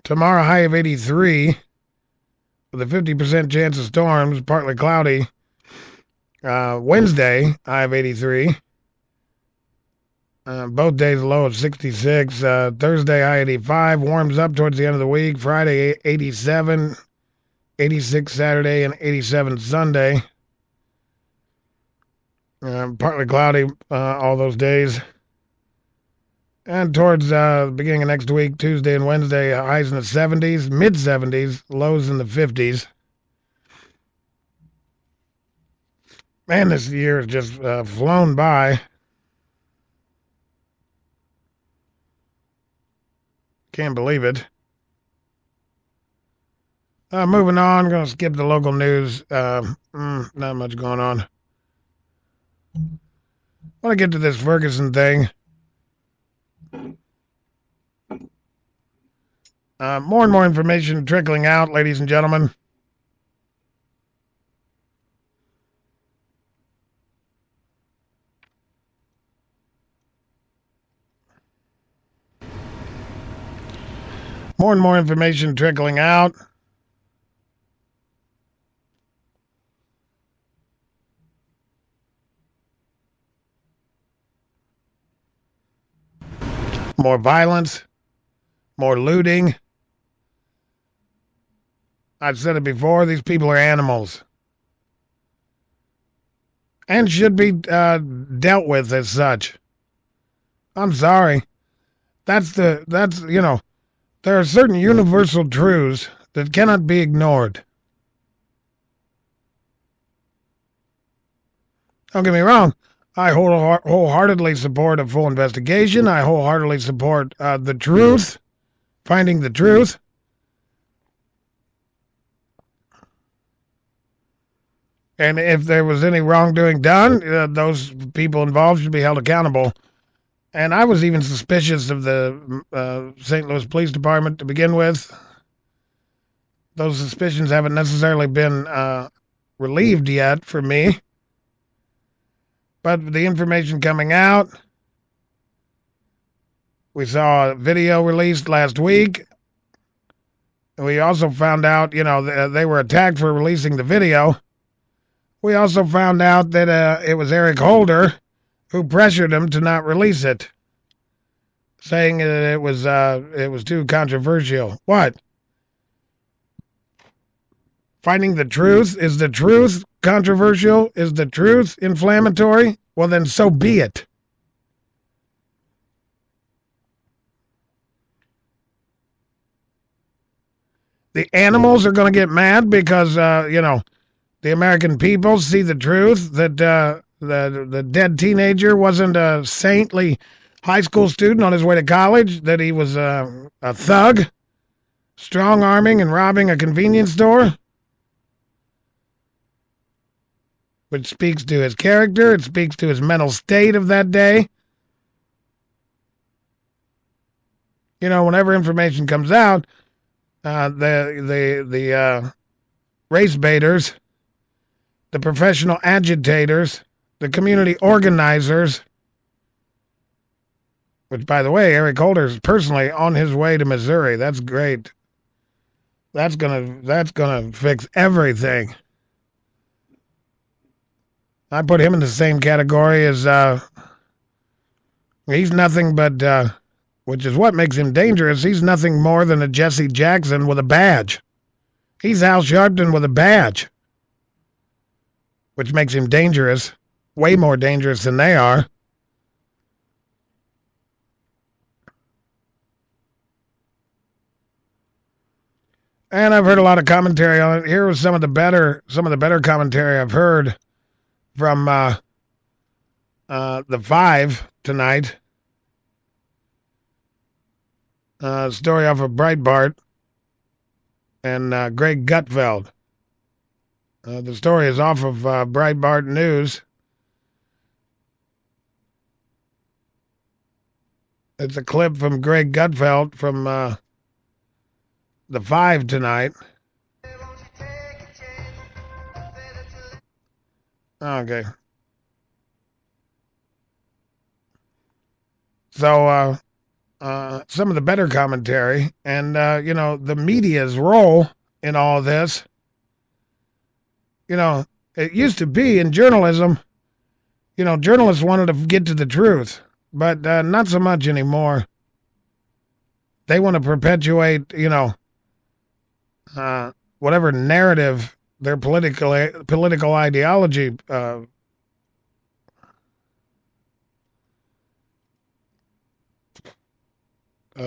Tomorrow, high of 83 with a 50% chance of storms, partly cloudy. Wednesday, high of 83. Both days low of 66. Thursday, high 85. Warms up towards the end of the week. Friday, 87. 86 Saturday and 87 Sunday. Partly cloudy all those days. And towards the beginning of next week, Tuesday and Wednesday, highs in the 70s, mid-70s, lows in the 50s. Man, this year has just flown by. Can't believe it. Moving on, going to skip the local news. Not much going on. I want to get to this Ferguson thing. More and more information trickling out, ladies and gentlemen. More and more information trickling out. More violence. More looting. I've said it before, these people are animals. And should be dealt with as such. I'm sorry. There are certain universal truths that cannot be ignored. Don't get me wrong. I wholeheartedly support a full investigation. I wholeheartedly support the truth, finding the truth. And if there was any wrongdoing done, those people involved should be held accountable. And I was even suspicious of the St. Louis Police Department to begin with. Those suspicions haven't necessarily been relieved yet for me. But the information coming out, we saw a video released last week. We also found out, they were attacked for releasing the video. We also found out that it was Eric Holder who pressured him to not release it, saying that it was too controversial. What? Finding the truth? Is the truth controversial? Is the truth inflammatory? Well, then so be it. The animals are going to get mad because, the American people see the truth that the dead teenager wasn't a saintly high school student on his way to college, that he was a thug, strong-arming and robbing a convenience store, which speaks to his character. It speaks to his mental state of that day. Whenever information comes out, the race baiters, the professional agitators, the community organizers, which, by the way, Eric Holder is personally on his way to Missouri. That's great. That's gonna fix everything. I put him in the same category as he's nothing but, which is what makes him dangerous. He's nothing more than a Jesse Jackson with a badge. He's Al Sharpton with a badge, which makes him dangerous, way more dangerous than they are. And I've heard a lot of commentary on it. Here was some of the better commentary I've heard from the Five tonight. Story off of Breitbart and Greg Gutfeld. The story is off of Breitbart News. It's a clip from Greg Gutfeld from the Five tonight. Okay. So some of the better commentary, and the media's role in all this. It used to be in journalism. Journalists wanted to get to the truth, but not so much anymore. They want to perpetuate, whatever narrative their political ideology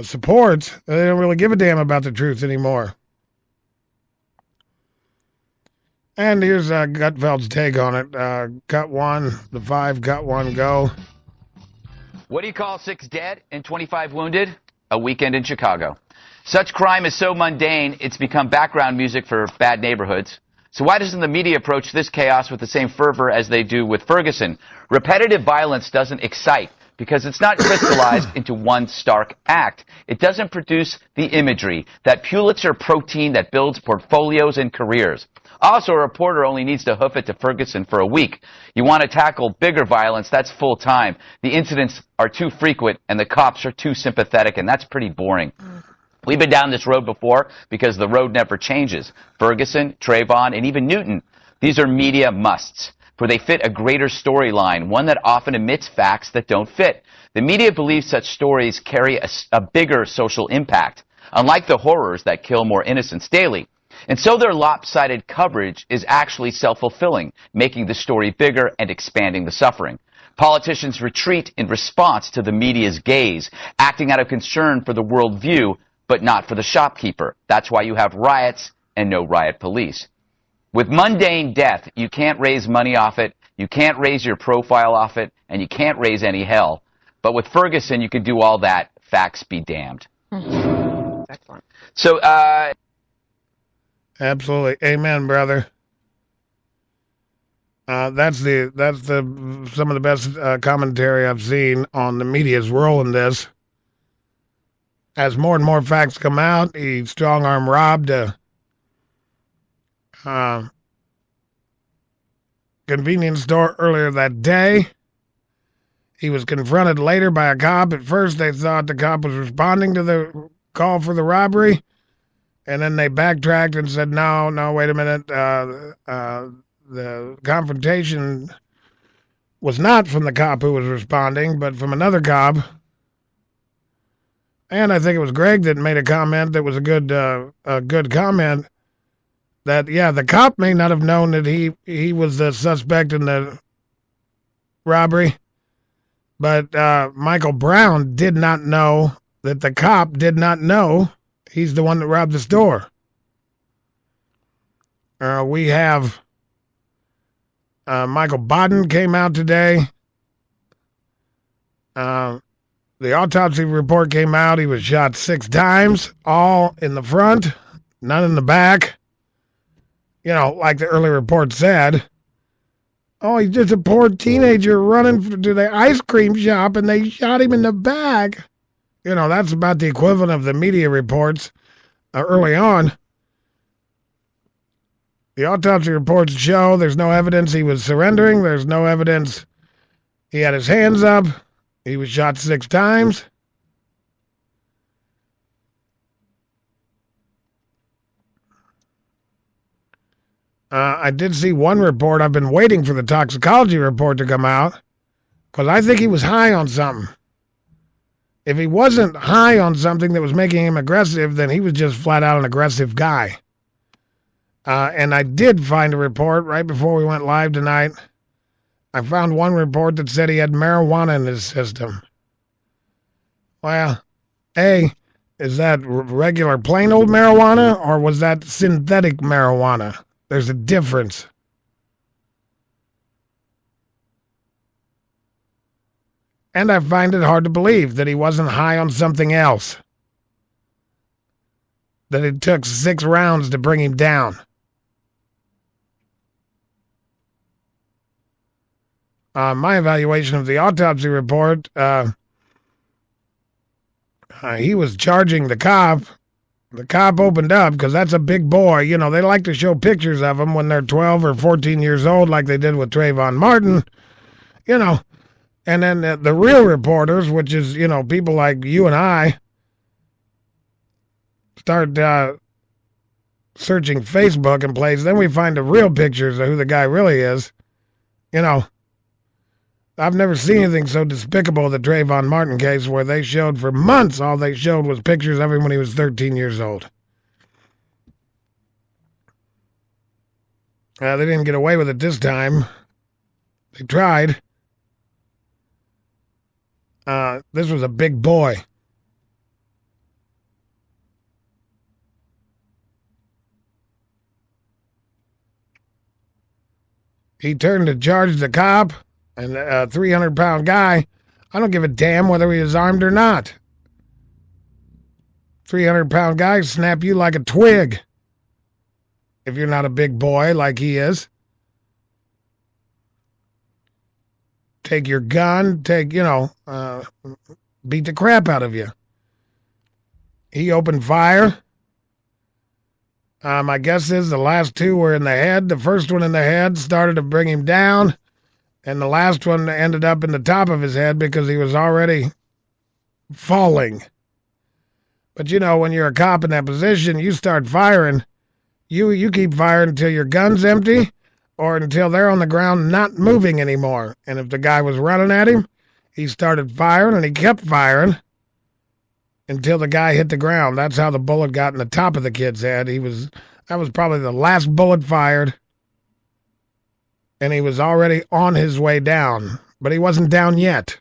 supports. They don't really give a damn about the truth anymore. And here's Gutfeld's take on it. Cut one, the 5, cut one, go. What do you call 6 dead and 25 wounded? A weekend in Chicago. Such crime is so mundane, it's become background music for bad neighborhoods. So why doesn't the media approach this chaos with the same fervor as they do with Ferguson? Repetitive violence doesn't excite because it's not crystallized into one stark act. It doesn't produce the imagery, that Pulitzer protein that builds portfolios and careers. Also, a reporter only needs to hoof it to Ferguson for a week. You want to tackle bigger violence, that's full time. The incidents are too frequent and the cops are too sympathetic, and that's pretty boring. We've been down this road before because the road never changes. Ferguson, Trayvon, and even Newton. These are media musts, for they fit a greater storyline, one that often omits facts that don't fit. The media believes such stories carry a bigger social impact, unlike the horrors that kill more innocents daily. And so their lopsided coverage is actually self-fulfilling, making the story bigger and expanding the suffering. Politicians retreat in response to the media's gaze, acting out of concern for the world view, but not for the shopkeeper. That's why you have riots and no riot police. With mundane death, you can't raise money off it, you can't raise your profile off it, and you can't raise any hell. But with Ferguson, you can do all that. Facts be damned. Excellent. So, Absolutely. Amen, brother. That's some of the best commentary I've seen on the media's role in this. As more and more facts come out, he strong-arm robbed a convenience store earlier that day. He was confronted later by a cop. At first, they thought the cop was responding to the call for the robbery. And then they backtracked and said, no, wait a minute. The confrontation was not from the cop who was responding, but from another cop. And I think it was Greg that made a comment that was a good comment. That, yeah, the cop may not have known that he was the suspect in the robbery. But Michael Brown did not know that the cop did not know he's the one that robbed the store. We have Michael Bodden came out today. The autopsy report came out. He was shot 6 times, all in the front, none in the back. Like the early report said. Oh, he's just a poor teenager running to the ice cream shop, and they shot him in the back. That's about the equivalent of the media reports early on. The autopsy reports show there's no evidence he was surrendering. There's no evidence he had his hands up. He was shot 6 times. I did see one report. I've been waiting for the toxicology report to come out because I think he was high on something. If he wasn't high on something that was making him aggressive, then he was just flat out an aggressive guy. And I did find a report right before we went live tonight. I found one report that said he had marijuana in his system. Well, is that regular plain old marijuana or was that synthetic marijuana? There's a difference. And I find it hard to believe that he wasn't high on something else. That it took 6 rounds to bring him down. My evaluation of the autopsy report, he was charging the cop. The cop opened up because that's a big boy. They like to show pictures of him when they're 12 or 14 years old like they did with Trayvon Martin. And then the real reporters, which is, people like you and I, start searching Facebook and places. Then we find the real pictures of who the guy really is. I've never seen anything so despicable as the Trayvon Martin case, where they showed for months, all they showed was pictures of him when he was 13 years old. They didn't get away with it this time. They tried. This was a big boy. He turned to charge the cop, and a 300-pound guy, I don't give a damn whether he is armed or not. 300-pound guy snap you like a twig if you're not a big boy like he is. Take your gun, beat the crap out of you. He opened fire. My guess is the last two were in the head. The first one in the head started to bring him down, and the last one ended up in the top of his head because he was already falling. But when you're a cop in that position, you start firing. You keep firing until your gun's empty or until they're on the ground not moving anymore. And if the guy was running at him, he started firing, and he kept firing until the guy hit the ground. That's how the bullet got in the top of the kid's head. That was probably the last bullet fired, and he was already on his way down, but he wasn't down yet.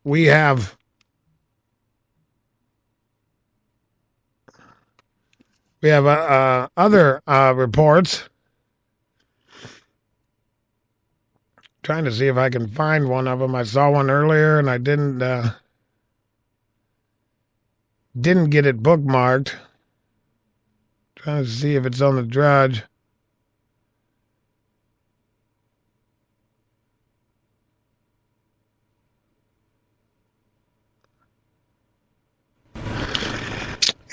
We have other reports. Trying to see if I can find one of them. I saw one earlier and I didn't get it bookmarked. Trying to see if it's on the Drudge.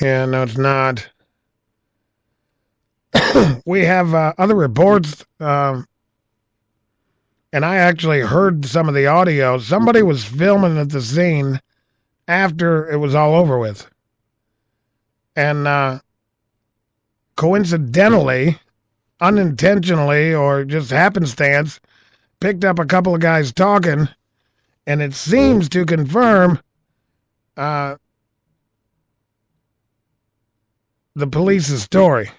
Yeah, no, it's not. We have other reports. And I actually heard some of the audio. Somebody was filming at the scene after it was all over with. And coincidentally, unintentionally, or just happenstance, picked up a couple of guys talking, and it seems to confirm the police's story.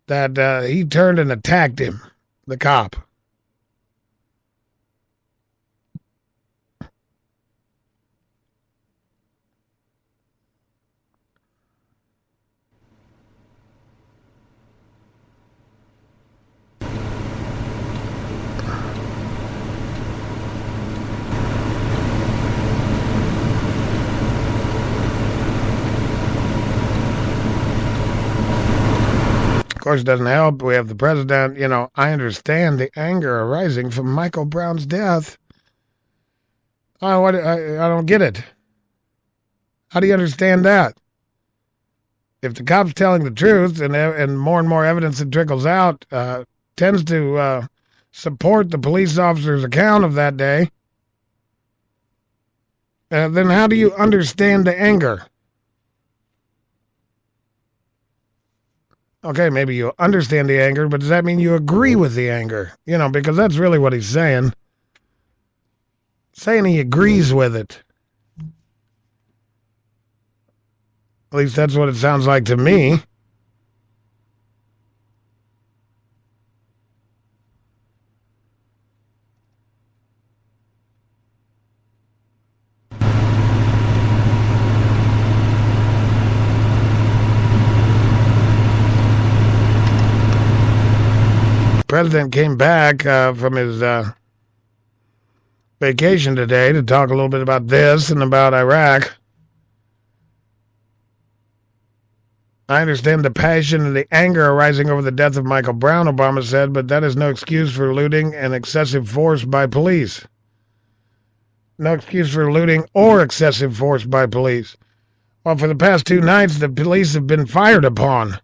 That he turned and attacked him, the cop. Of course, it doesn't help. We have the president. I understand the anger arising from Michael Brown's death. I don't get it. How do you understand that? If the cop's telling the truth, and more evidence that trickles out tends to support the police officer's account of that day, then how do you understand the anger? Okay, maybe you understand the anger, but does that mean you agree with the anger? Because that's really what he's saying. Saying he agrees with it. At least that's what it sounds like to me. President came back from his vacation today to talk a little bit about this and about Iraq. I understand the passion and the anger arising over the death of Michael Brown, Obama said, but that is no excuse for looting and excessive force by police. No excuse for looting or excessive force by police. Well, for the past 2 nights, the police have been fired upon.